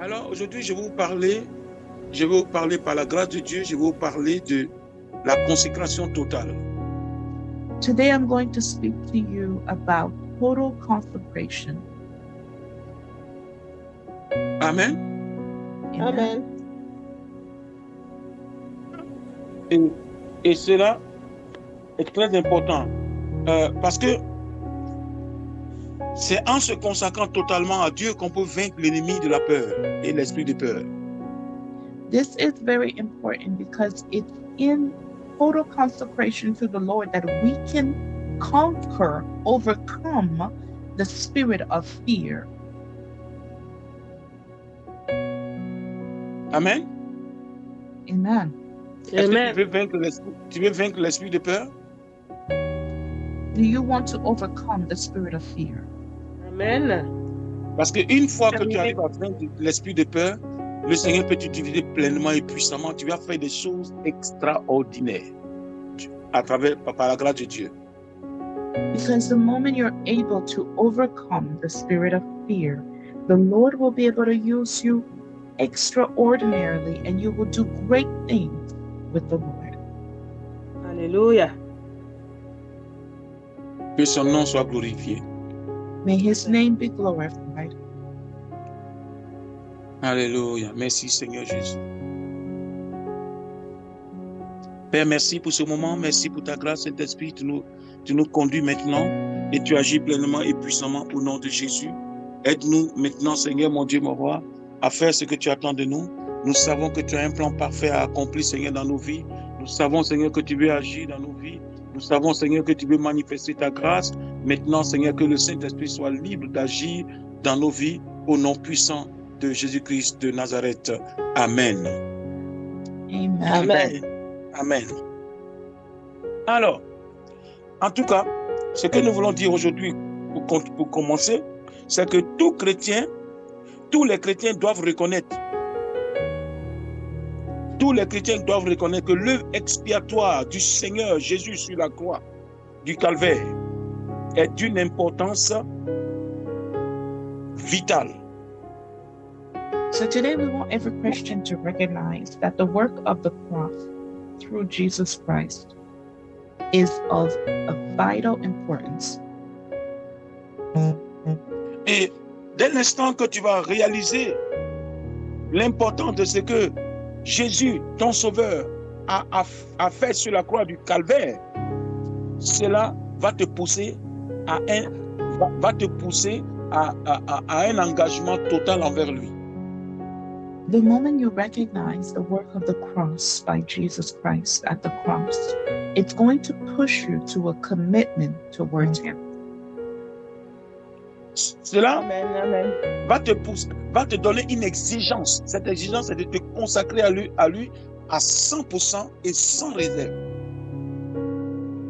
Alors aujourd'hui, je vais vous parler par la grâce de Dieu, je vais vous parler de la consécration totale. Today I'm going to speak to you about total consecration. Amen. Amen. Et cela est très important parce que c'est en se consacrant totalement à Dieu qu'on peut vaincre l'ennemi de la peur et l'esprit de peur. This is very important because it's in total consecration to the Lord that we can overcome the spirit of fear. Amen. Amen. Est-ce que Amen. tu veux vaincre l'esprit de peur? Do you want to overcome the spirit of fear? Amen. Parce qu'une fois que tu Amen. arrives à vaincre l'esprit de peur, le Seigneur peut t'utiliser pleinement et puissamment. Tu vas faire des choses extraordinaires par la grâce de Dieu. Because the moment you're able to overcome the spirit of fear, the Lord will be able to use you extraordinarily and you will do great things with the Lord. Alléluia. Que son nom soit glorifié. May his name be glorified. Alléluia. Merci Seigneur Jésus. Père, merci pour ce moment. Merci pour ta grâce, Saint-Esprit. Tu nous conduis maintenant et tu agis pleinement et puissamment au nom de Jésus. Aide-nous maintenant, Seigneur, mon Dieu, mon roi, à faire ce que tu attends de nous. Nous savons que tu as un plan parfait à accomplir, Seigneur, dans nos vies. Nous savons, Seigneur, que tu veux agir dans nos vies. Nous savons, Seigneur, que tu veux manifester ta grâce. Maintenant, Seigneur, que le Saint-Esprit soit libre d'agir dans nos vies au nom puissant de Jésus-Christ de Nazareth. Amen. Amen. Amen. Amen. Alors, en tout cas, ce que nous voulons dire aujourd'hui pour commencer, c'est que tous les chrétiens doivent reconnaître que l'œuvre expiatoire du Seigneur Jésus sur la croix du Calvaire est d'une importance vitale. So today we want every Christian to recognize that the work of the cross through Jesus Christ is of a vital importance. Et dès l'instant que tu vas réaliser l'importance de ce que Jésus, ton Sauveur, a fait sur la croix du Calvaire, cela va te pousser à un engagement total envers lui. The moment you recognize the work of the cross by Jesus Christ at the cross, it's going to push you to a commitment towards him. Cela Amen. va te donner une exigence. Cette exigence, c'est de te consacrer à lui à 100% et sans réserve.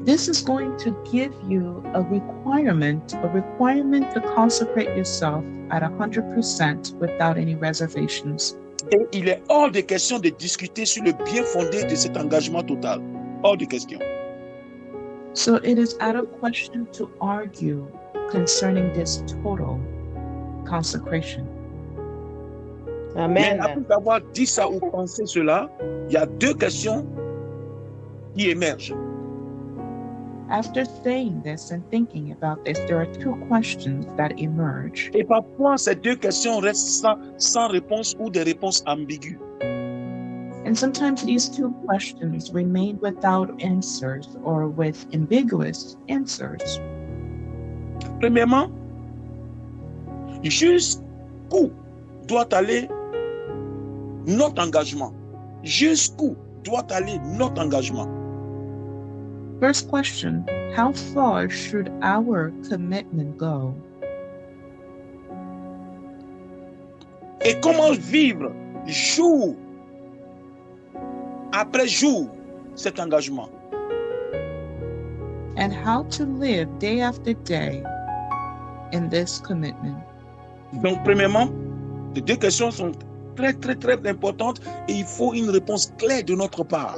This is going to give you a requirement to consecrate yourself at 100% without any reservations. Et il est hors de question de discuter sur le bien fondé de cet engagement total. Hors de question. So it is out of question to argue concerning this total consecration. Mais Amen. après avoir dit ça ou pensé cela, il y a deux questions qui émergent. After saying this and thinking about this, there are two questions that emerge. Et parfois, ces deux questions restent sans réponse ou des réponses ambiguës. And sometimes these two questions remain without answers or with ambiguous answers. Premièrement, jusqu'où doit aller notre engagement? Jusqu'où doit aller notre engagement? First question, how far should our commitment go? Et comment vivre jour après jour cet engagement? And how to live day after day in this commitment. Donc, premièrement, les deux questions sont très, très, très importantes et il faut une réponse claire de notre part.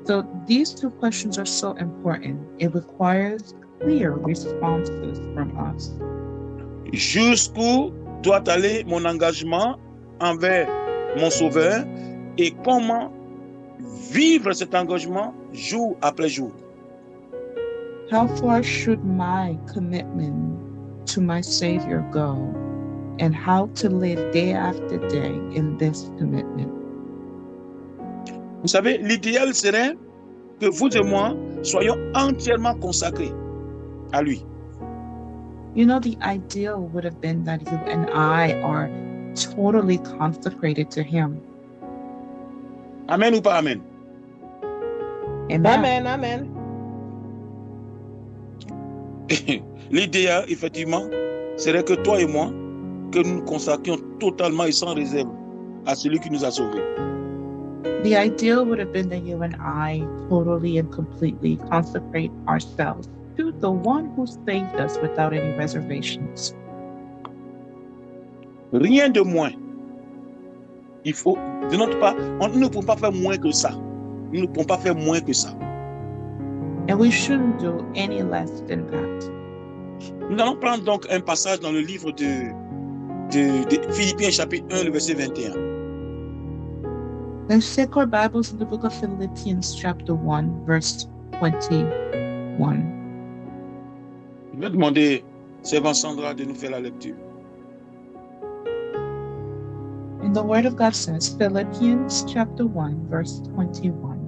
So these two questions are so important. It requires clear responses from us. jusqu'où doit aller mon engagement envers mon Sauveur et comment vivre cet engagement jour après jour. How far should my commitment to my Savior go, and how to live day after day in this commitment? Vous savez, l'idéal serait que vous et moi soyons entièrement consacrés à lui. You know, the ideal would have been that you and I are totally consecrated to Him. Amen ou pas amen? Amen. Amen. Amen. L'idéal, effectivement, serait que toi et moi, que nous nous consacrions totalement et sans réserve à celui qui nous a sauvés. The ideal would have been that you and I totally and completely consecrate ourselves to the one who saved us without any reservations. Rien de moins. Il faut, de notre part, nous ne pouvons pas faire moins que ça. Nous ne pouvons pas faire moins que ça. And we shouldn't do any less than that. Nous allons prendre donc un passage dans le livre de Philippiens chapitre 1, le verset 21. Let's take our Bibles in the book of Philippians chapter 1, verse 21. Je vais demander servant Sandra de nous faire la lecture. And the Word of God says, Philippians chapter 1, verse 21.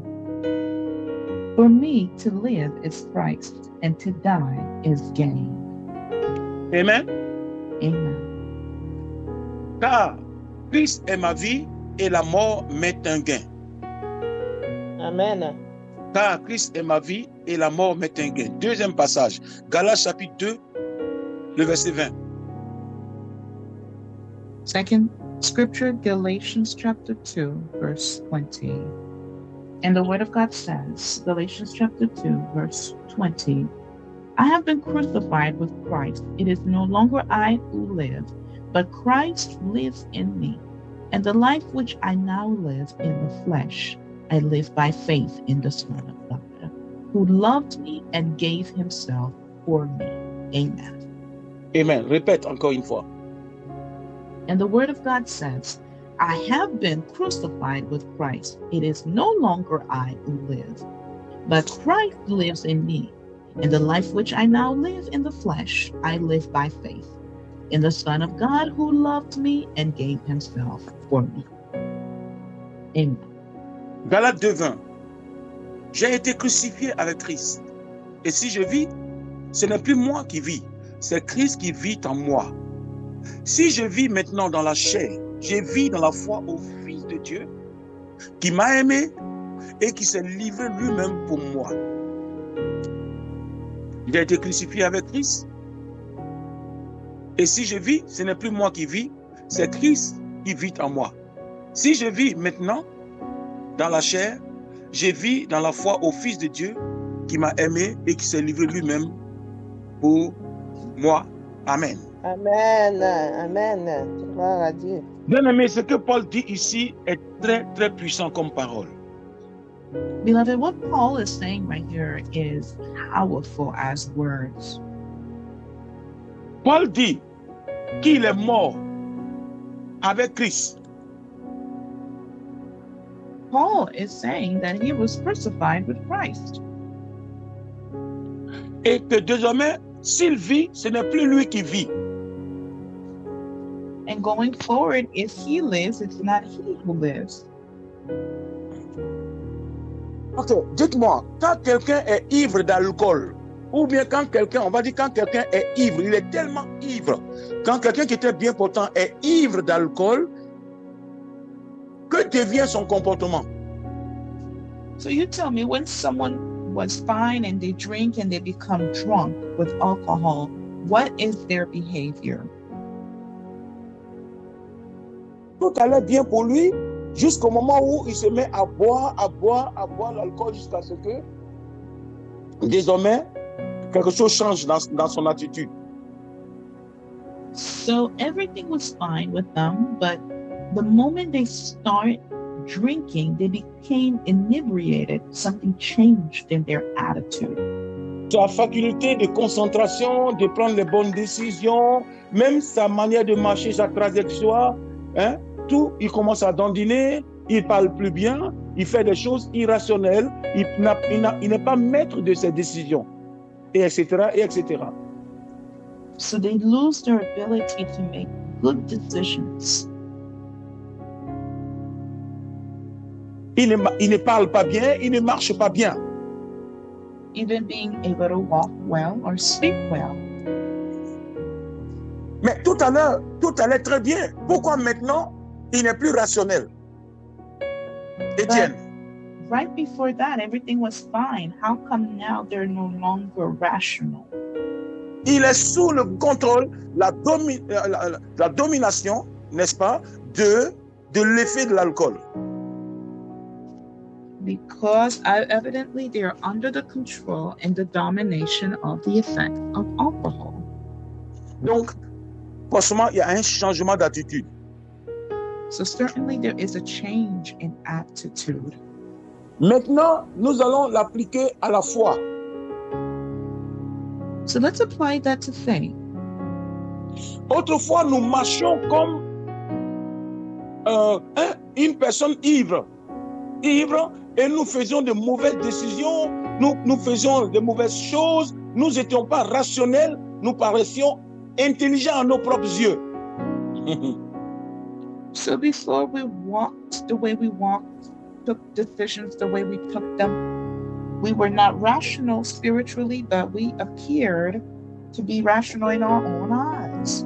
For me to live is Christ, and to die is gain. Amen. Amen. Car Christ est ma vie et la mort m'est un gain. Amen. Car Christ est ma vie et la mort m'est un gain. Deuxième passage, Galates chapitre 2, le verset 20. Second scripture, Galatians chapter 2, verse 20. And the Word of God says, Galatians chapter 2, verse 20, I have been crucified with Christ. It is no longer I who live, but Christ lives in me. And the life which I now live in the flesh, I live by faith in the Son of God, who loved me and gave himself for me. Amen. Amen. Répète encore une fois. And the Word of God says, I have been crucified with Christ. It is no longer I who live, but Christ lives in me. And the life which I now live in the flesh, I live by faith in the Son of God who loved me and gave himself for me. Amen. Galates 2:20. J'ai été crucifié avec Christ. Et si je vis, ce n'est plus moi qui vis, c'est Christ qui vit en moi. Si je vis maintenant dans la chair, je vis dans la foi au Fils de Dieu qui m'a aimé et qui s'est livré lui-même pour moi. Il a été crucifié avec Christ. Et si je vis, ce n'est plus moi qui vis, c'est Christ qui vit en moi. Si je vis maintenant dans la chair, je vis dans la foi au Fils de Dieu qui m'a aimé et qui s'est livré lui-même pour moi. Amen. Amen. Amen. Gloire à Dieu. Bien aimé, ce que Paul dit ici est très très puissant comme parole. Beloved, what Paul is saying right here is powerful as words. Paul dit qu'il est mort avec Christ. Paul is saying that he was crucified with Christ. Et que désormais, s'il vit, ce n'est plus lui qui vit. And going forward, if he lives, it's not he who lives. Ok, dites-moi, quand quelqu'un est ivre d'alcool, ou bien quand quelqu'un, on va dire quand quelqu'un est ivre, il est tellement ivre, quand quelqu'un qui était bien portant est ivre d'alcool, que devient son comportement? So you tell me, when someone was fine and they drink and they become drunk with alcohol, what is their behavior? Tout allait bien pour lui jusqu'au moment où il se met à boire l'alcool jusqu'à ce que désormais quelque chose change dans son attitude. So everything was fine with them, but the moment they start drinking, they became inebriated. Something changed in their attitude. sa faculté de concentration, de prendre les bonnes décisions, même sa manière de marcher, sa trajectoire, hein, tout, il commence à dandiner, il ne parle plus bien, il fait des choses irrationnelles, il n'est pas maître de ses décisions, et etc., et etc. So they lose their ability to make good decisions. Il ne parle pas bien, il ne marche pas bien. Even being able to walk well or speak well. Mais tout allait très bien. Pourquoi maintenant, il n'est plus rationnel? Étienne. Right before that, everything was fine. How come now they're no longer rational? Il est sous le contrôle, la domination, n'est-ce pas, de l'effet de l'alcool. Because evidently they are under the control and the domination of the effect of alcohol. Donc, forcément, il y a un changement d'attitude. So certainly there is a change in attitude. Maintenant, nous allons l'appliquer à la foi. So let's apply that to faith. Autrefois, nous marchions comme une personne ivre, et nous faisions de mauvaises décisions, nous faisions de mauvaises choses, nous n'étions pas rationnels, nous paraissions intelligents à nos propres yeux. So before we walked the way we walked, took decisions the way we took them, we were not rational spiritually, but we appeared to be rational in our own eyes.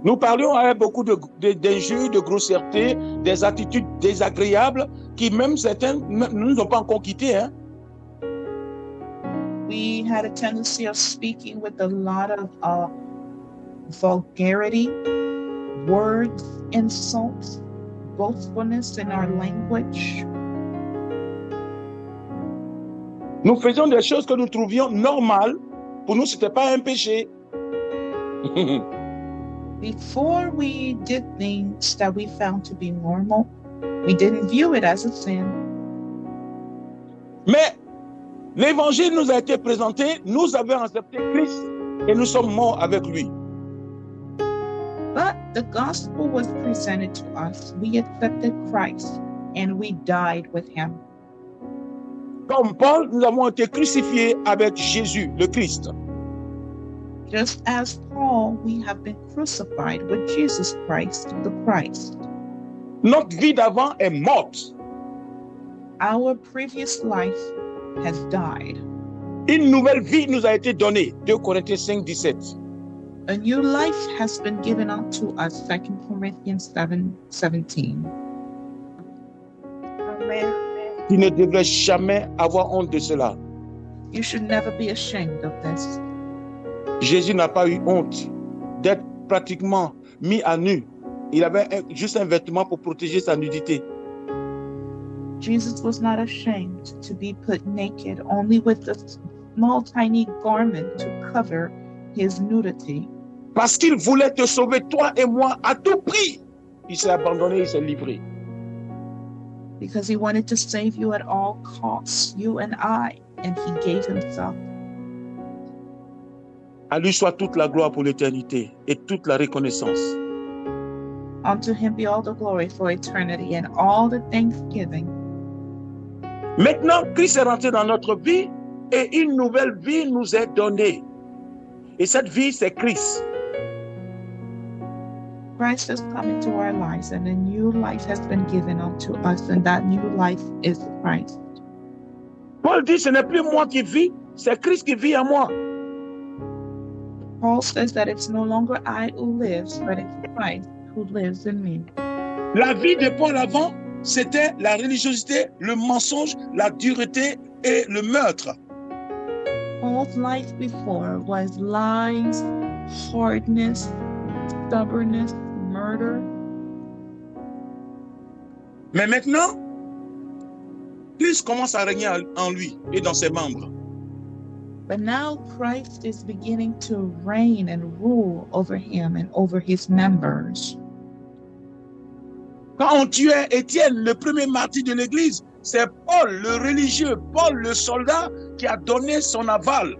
Nous parlions avec beaucoup d'injures, de grossièreté, des attitudes désagréables qui même certains ne nous ont pas encore quittés. Hein? We had a tendency of speaking with a lot of vulgarity, words, insults, boastfulness in our language. Nous faisions des choses que nous trouvions normales. Pour nous, ce n'était pas un péché. Before we did things that we found to be normal, we didn't view it as a sin. Mais l'évangile nous a été présenté, nous avons accepté Christ et nous sommes morts avec lui. But the gospel was presented to us. We accepted Christ and we died with him. Comme Paul, nous avons été crucifiés avec Jésus, le Christ. Just as Paul, we have been crucified with Jesus Christ, the Christ. Notre vie d'avant est morte. Our previous life has died. Une nouvelle vie nous a été donnée. 2 Corinthiens 5, 17. A new life has been given unto us, 2 Corinthians 7:17. Amen. Tu ne devrais jamais avoir honte de cela. You should never be ashamed of this. Jésus n'a pas eu honte d'être pratiquement mis à nu. Il avait juste un vêtement pour protéger sa nudité. Jesus was not ashamed to be put naked, only with a small, tiny garment to cover his nudity. Parce qu'il voulait te sauver, toi et moi, à tout prix. Il s'est abandonné, il s'est livré. Because he wanted to save you at all costs, you and I, and he gave himself. À lui soit toute la gloire pour l'éternité et toute la reconnaissance. Unto him be all the glory for eternity and all the thanksgiving. Maintenant, Christ est rentré dans notre vie et une nouvelle vie nous est donnée. Et cette vie, c'est Christ. Christ has come into our lives and a new life has been given unto us, and that new life is Christ. Paul dit, ce n'est plus moi qui vis, c'est Christ qui vit en moi. Paul says that it's no longer I who lives, but it's Christ who lives in me. La vie de Paul avant, c'était la religiosité, le mensonge, la dureté et le meurtre. Paul's life before was lies, hardness, stubbornness, murder. Mais maintenant, Christ commence à régner en lui et dans ses membres. But now Christ is beginning to reign and rule over him and over his members. Quand on tuait Étienne, le premier martyr de l'Église, c'est Paul, le religieux, Paul, le soldat, qui a donné son aval.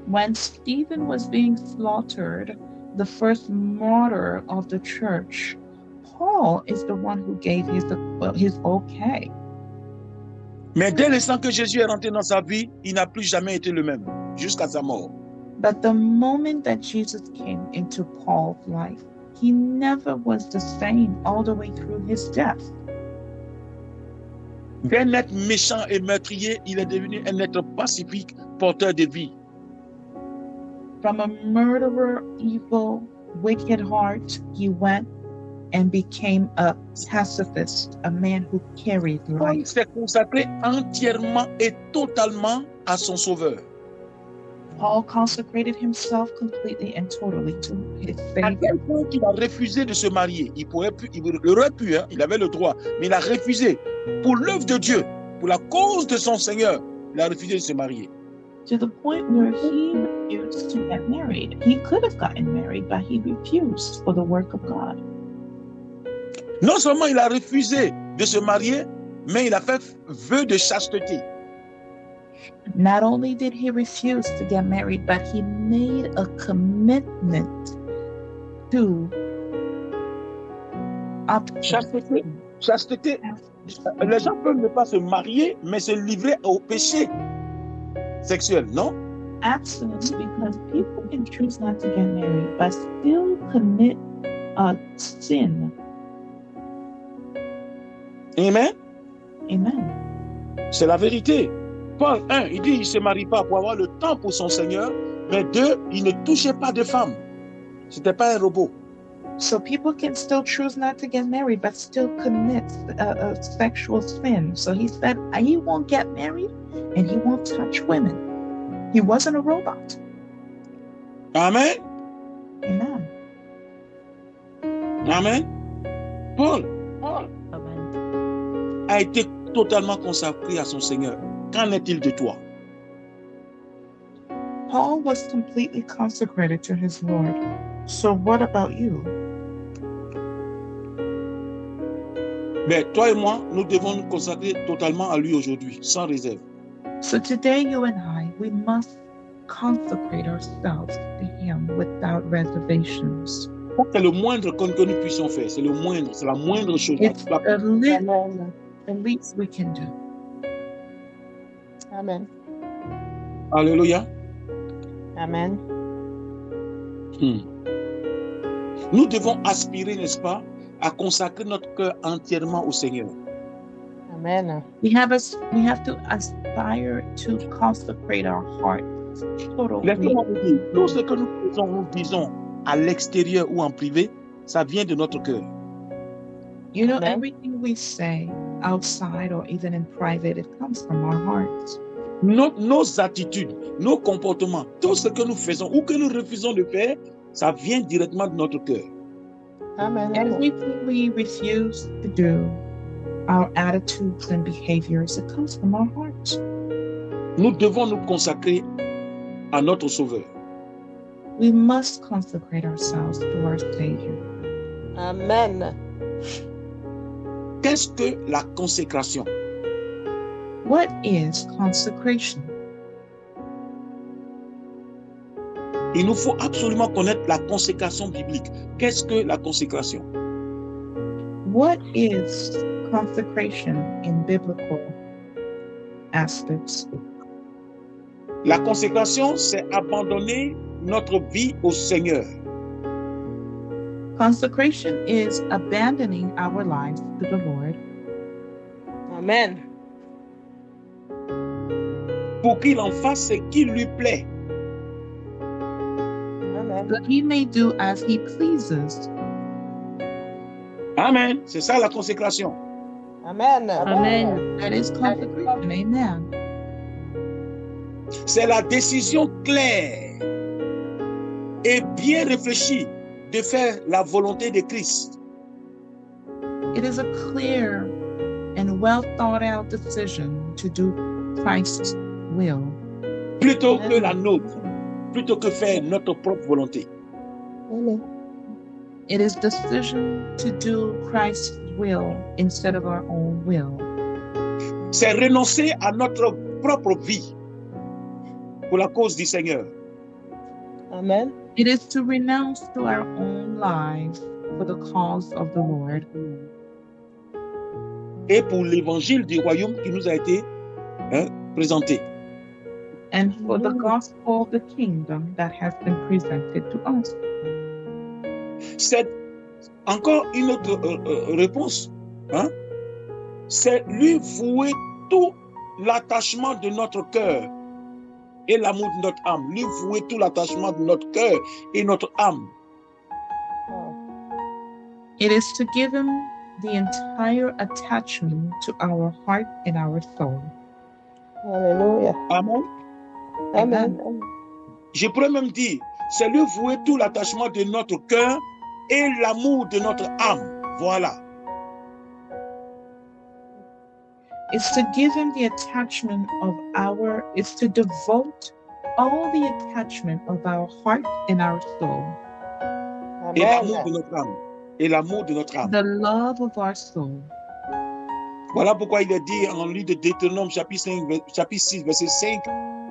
When Stephen was being slaughtered, the first martyr of the church, Paul is the one who gave his okay. Mais dès l'instant que Jésus est rentré dans sa vie, il n'a plus jamais été le même, jusqu'à sa mort. But the moment that Jesus came into Paul's life, he never was the same all the way through his death. D'un être méchant et meurtrier, il est devenu un être pacifique, porteur de vie. From a murderer, evil, wicked heart, he went and became a pacifist, a man who carried Paul life. s'est consacré entièrement et totalement à son Sauveur. Paul consecrated himself completely and totally to his À Savior. quel point il a refusé de se marier. Il aurait pu, hein, il avait le droit, mais il a refusé. Pour l'œuvre de Dieu, pour la cause de son Seigneur, il a refusé de se marier. To the point where he refused to get married. He could have gotten married, but he refused for the work of God. Non seulement il a refusé de se marier, mais il a fait vœu de chasteté. Not only did he refuse to get married, but he made a commitment to Chasteté. Chasteté. Les gens peuvent ne pas se marier, mais se livrer au péché sexuel, non? abstinence, because people can choose not to get married, but still commit a sin. Amen. Amen. C'est la vérité. Paul 1, il dit il ne se marie pas pour avoir le temps pour son Seigneur, mais 2, il ne touchait pas de femme. Ce n'était pas un robot. So people can still choose not to get married, but still commit a sexual sin. So he said he won't get married and he won't touch women. He wasn't a robot. Amen. Amen. Amen. Paul Amen. a été totalement consacré à son Seigneur. Qu'en est-il de toi? Paul was completely consecrated to his Lord. So what about you? Mais toi et moi, nous devons nous consacrer totalement à lui aujourd'hui, sans réserve. So today, you and I, we must consecrate ourselves to him without reservations. C'est le moindre que nous puissions faire. C'est le moindre, c'est la moindre chose. It's Amen. the least we can do. Amen. Alléluia. Amen. Nous devons aspirer, n'est-ce pas, à consacrer notre cœur entièrement au Seigneur. Amen. We have to aspire to consecrate our hearts totally. Laissez-moi vous dire, tout ce que nous faisons, nous disons à l'extérieur ou en privé, ça vient de notre cœur. You know, Amen. everything we say outside or even in private, it comes from our hearts. Nos attitudes, nos comportements, tout ce que nous faisons ou que nous refusons de faire, ça vient directement de notre cœur. Amen. Everything we refuse to do, our attitudes and behaviors, it comes from our hearts. Nous devons nous consacrer à notre Sauveur. We must consecrate ourselves to our Savior. Amen. Qu'est-ce que la consécration? What is consecration? Il nous faut absolument connaître la consécration biblique. Qu'est-ce que la consécration? What is consecration in biblical aspects? La consécration, c'est abandonner notre vie au Seigneur. Consecration is abandoning our lives to the Lord Amen. Pour qu'il en fasse ce qui lui plaît. Amen. that he may do as he pleases. Amen. C'est ça la consécration. Amen. Amen. That is consecration. Amen. C'est la décision claire et bien réfléchie de faire la volonté de Christ. It is a clear and well thought out decision to do Christ's will Plutôt que la nôtre. Plutôt que faire notre propre volonté. Amen. It is decision to do Christ's will instead of our own will. C'est renoncer à notre propre vie pour la cause du Seigneur. Amen. It is to renounce to our own lives for the cause of the Lord Et pour l'évangile du royaume qui nous a été présenté. and for the gospel of the kingdom that has been presented to us. C'est encore une autre réponse. C'est lui vouer tout l'attachement de notre cœur et l'amour de notre âme. Lui vouer tout l'attachement de notre cœur et notre âme. It is to give him the entire attachment to our heart and our soul. Hallelujah. Amen. Amen. Je pourrais même dire, c'est lui vouer tout l'attachement de notre cœur et l'amour de notre âme. Voilà. It's to give him the attachment of it's to devote all the attachment of our heart and our soul. Et l'amour de Amen. notre âme. Et l'amour de notre âme. The love of our soul. Voilà pourquoi il est dit en livre de Deutéronome, chapitre 6, verset 5,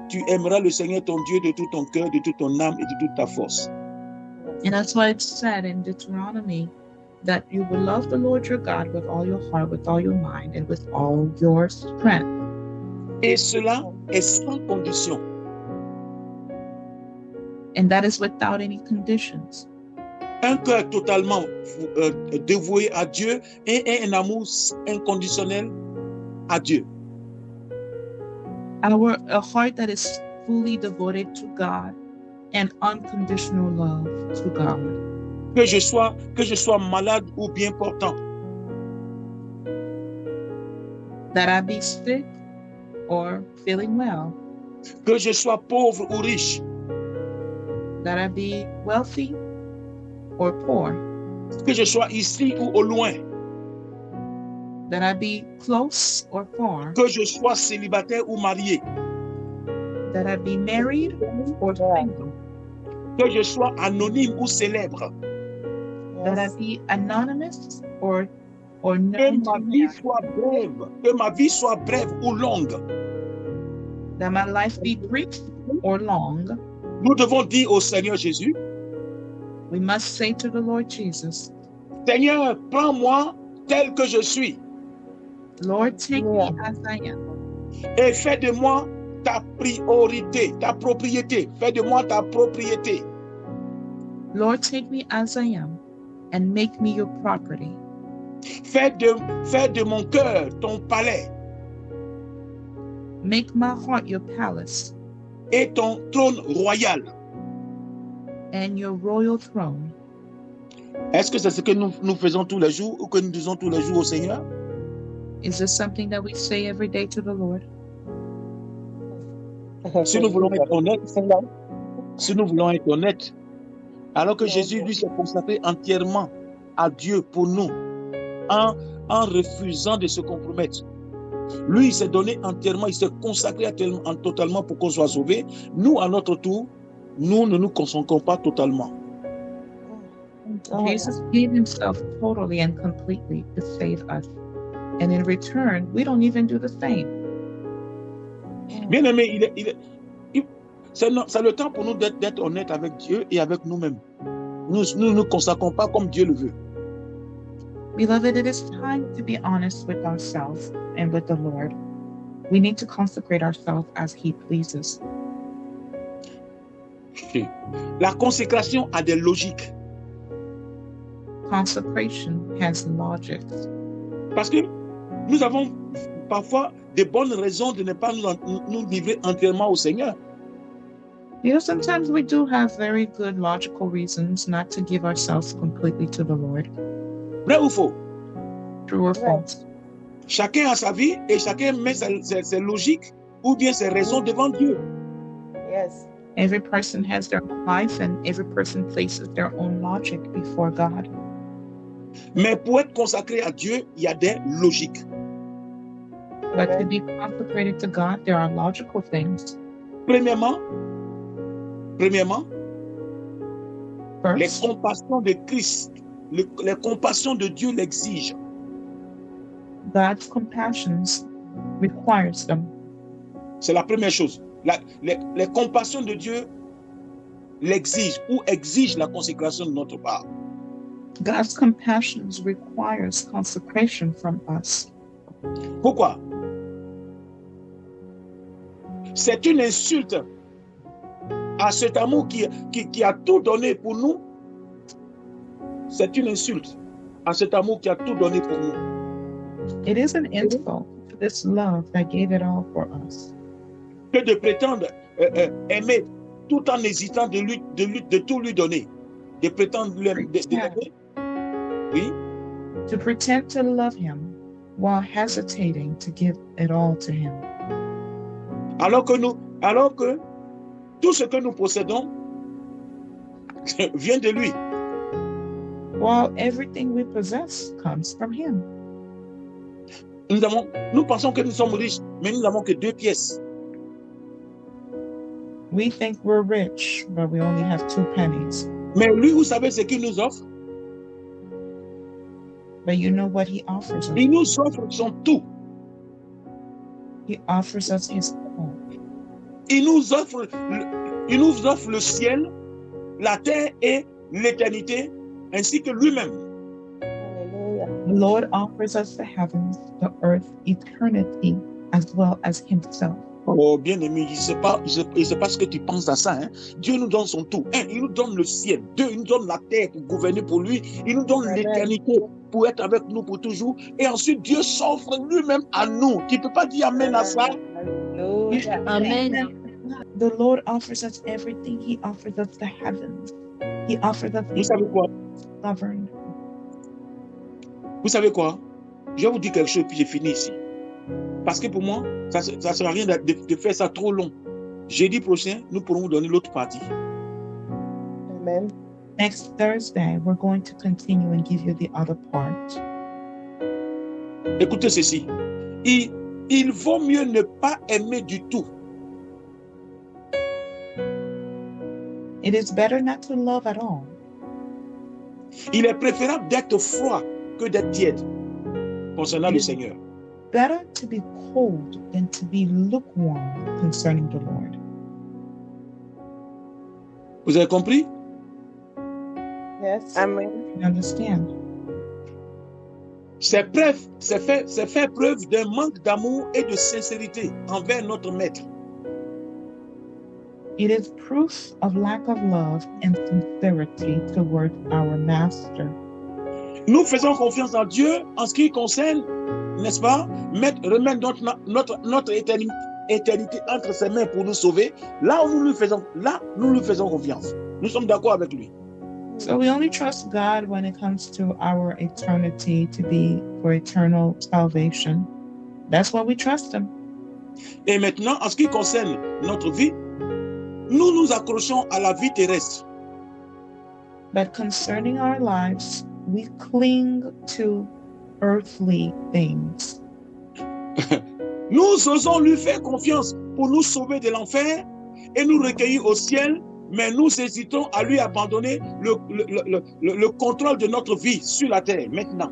tu aimeras le Seigneur ton Dieu de tout ton cœur, de toute ton âme et de toute ta force. And that's why it's said in Deuteronomy that you will love the Lord your God with all your heart, with all your mind, and with all your strength. Et cela est sans condition. And that is without any conditions. Un cœur totalement dévoué à Dieu et un amour inconditionnel à Dieu. A heart that is fully devoted to God and unconditional love to God. Que je sois malade ou bien portant. That I be sick or feeling well. Que je sois pauvre ou riche. That I be wealthy or poor. Que je sois ici ou au loin. That I be close or far. Que je sois célibataire ou marié. That I be married or single. Que je sois anonyme ou célèbre. That I be anonymous or Que known ma to vie man. soit brève. Que ma vie soit brève ou longue. That my life be brief or long. Nous devons dire au Seigneur Jésus, We must say to the Lord Jesus, Seigneur, prends-moi tel que je suis Lord, take me as I am. et fais de moi ta priorité, ta propriété. Fais de moi ta propriété. Lord, take me as I am and make me your property. Fais de mon cœur ton palais Make my heart your palace et ton trône royal. and your royal throne. Est-ce que c'est ce que nous faisons tous les jours ou que nous disons tous les jours au Seigneur? Is this something that we say every day to the Lord? Si nous voulons être honnêtes, alors que Jésus, lui, s'est consacré entièrement à Dieu pour nous, en refusant de se compromettre. Lui, il s'est donné entièrement, il s'est consacré totalement pour qu'on soit sauvé. Nous, à notre tour, nous ne nous consacrons pas totalement. Jesus gave himself totally and completely to save us. And in return, we don't even do the same. Bien aimé, c'est le temps pour nous d'être honnêtes avec Dieu et avec nous-mêmes. Nous ne nous consacrons pas comme Dieu le veut. Beloved, it is time to be honest with ourselves and with the Lord. We need to consecrate ourselves as He pleases. La consécration a des logiques. Consecration has logic. Parce que nous avons parfois de bonnes raisons de ne pas nous livrer entièrement au Seigneur. You know, sometimes we do have very good logical reasons not to give ourselves completely to the Lord. Vrai ou faux? True or false? Chacun a sa vie et chacun met ses logiques ou bien ses raisons devant Dieu. Yes. Every person has their own life and every person places their own logic before God. Mais pour être consacré à Dieu, il y a des logiques. But to be consecrated to God, there are logical things. Premièrement, les First, compassions de Christ les compassions de Dieu l'exigent. God's compassions requires them. C'est la première chose. Les compassions de Dieu l'exigent ou exigent la consécration de notre part. God's compassions requires consecration from us. Pourquoi? C'est une insulte à cet amour qui a tout donné pour nous. C'est une insulte à cet amour qui a tout donné pour nous. It is an insult to this love that gave it all for us. Que de prétendre aimer tout en hésitant de tout lui donner. De prétendre l'aimer. Oui. To pretend to love him while hesitating to give it all to him. Alors que tout ce que nous possédons vient de lui. While everything we possess comes from him. Nous pensons que nous sommes riches, mais nous n'avons que 2 pièces. We think we're rich, but we only have 2 pennies. Mais lui, vous savez ce qu'il nous offre? But you know what he offers us? Il nous offre son tout. He offers us his all. Il nous offre le ciel, la terre et l'éternité, ainsi que lui-même. Hallelujah. The Lord offers us the heavens, the earth, eternity, as well as himself. Oh, bien-aimé, je sais pas ce que tu penses à ça. Hein? Dieu nous donne son tout. 1, il nous donne le ciel. 2, il nous donne la terre pour gouverner pour lui. Il nous donne l'éternité pour être avec nous pour toujours. Et ensuite, Dieu s'offre lui-même à nous. Tu ne peux pas dire amen à ça. Hallelujah. Amen. The Lord offers us everything. He offers us the heavens. He offers us Vous savez quoi? governed. Vous savez quoi? Je vais vous dire quelque chose, puis j'ai fini ici. Parce que pour moi, ça ne sert à rien de faire ça trop long. Jeudi prochain, nous pourrons vous donner l'autre partie. Amen. Next Thursday, we're going to continue and give you the other part. Écoutez ceci. Il vaut mieux ne pas aimer du tout. It is better not to love at all. Il est préférable d'être froid que d'être tiède concernant le Seigneur. Better to be cold than to be lukewarm concerning the Lord. Vous avez compris? Yes. Amen. You understand? C'est faire preuve d'un manque d'amour et de sincérité envers notre Maître. It is proof of lack of love and sincerity towards our Master. Nous faisons confiance en Dieu en ce qui concerne, n'est-ce pas, remettre notre éternité entre ses mains pour nous sauver. Là, nous lui faisons confiance. Nous sommes d'accord avec lui. So we only trust God when it comes to our eternity to be for eternal salvation. That's why we trust him. Et maintenant, en ce qui concerne notre vie, nous nous accrochons à la vie terrestre. But concerning our lives, we cling to earthly things. Nous osons lui faire confiance pour nous sauver de l'enfer et nous recueillir au ciel, mais nous hésitons à lui abandonner le contrôle de notre vie sur la terre maintenant.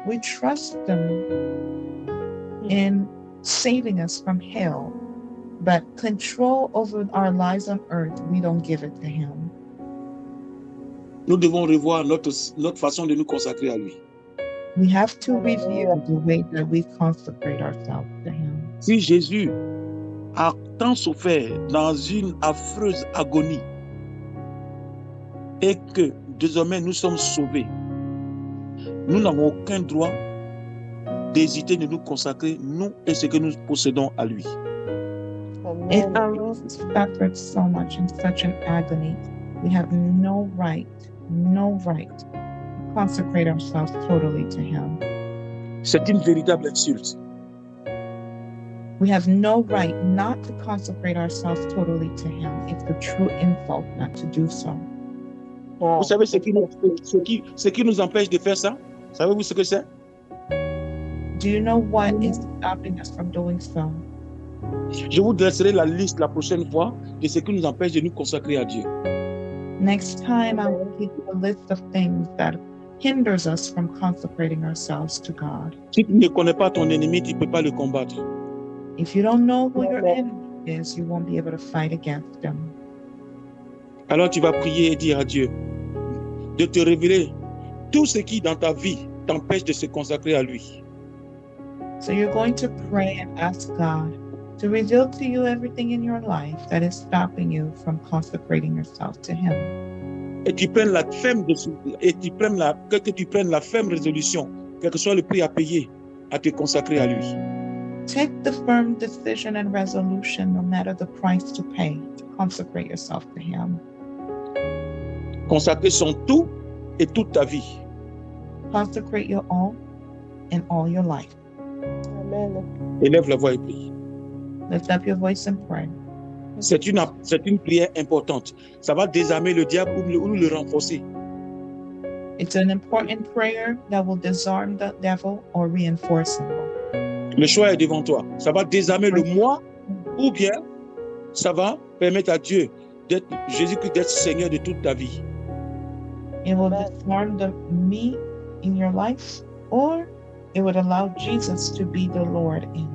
We trust them in saving us from hell, but control over our lives on earth, we don't give it to him. Nous devons revoir notre façon de nous consacrer à lui. We have to review the way that we consecrate ourselves to him. Si Jésus a tant souffert dans une affreuse agonie et que désormais nous sommes sauvés, nous n'avons aucun droit d'hésiter de nous consacrer, nous et ce que nous possédons à lui. If our Lord suffered so much in such an agony, we have no right to consecrate ourselves totally to him. C'est une véritable insulte. We have no right not to consecrate ourselves totally to him. It's a true insult not to do so. Vous savez ce qui nous empêche de faire ça? Savez-vous ce que c'est? Do you know what is stopping us from doing so? Je vous dresserai la liste la prochaine fois de ce qui nous empêche de nous consacrer à Dieu. Next time, I will give you a list of things that hinders us from consecrating ourselves to God. Si tu ne connais pas ton ennemi, tu ne peux pas le combattre. If you don't know who your enemy is, you won't be able to fight against them. Alors tu vas prier et dire à Dieu de te révéler tout ce qui dans ta vie t'empêche de se consacrer à lui. So you're going to pray and ask God to reveal to you everything in your life that is stopping you from consecrating yourself to Him. Et tu prennes la ferme que tu prennes la ferme résolution, quel que soit le prix à payer, à te consacrer à lui. Take the firm decision and resolution, no matter the price to pay, to consecrate yourself to Him. Consacrer son tout et toute ta vie. Consecrate your all and all your life. Amen. Élève la voix et prie. Lift up your voice and pray. C'est une prière importante. Ça va désarmer le diable ou le renforcer. It's an important prayer that will disarm the devil or reinforce him. Le choix est devant toi. Ça va désarmer le moi ou bien ça va permettre à Dieu Jésus-Christ d'être Seigneur de toute ta vie. It will disarm the me in your life, or it would allow Jesus to be the Lord in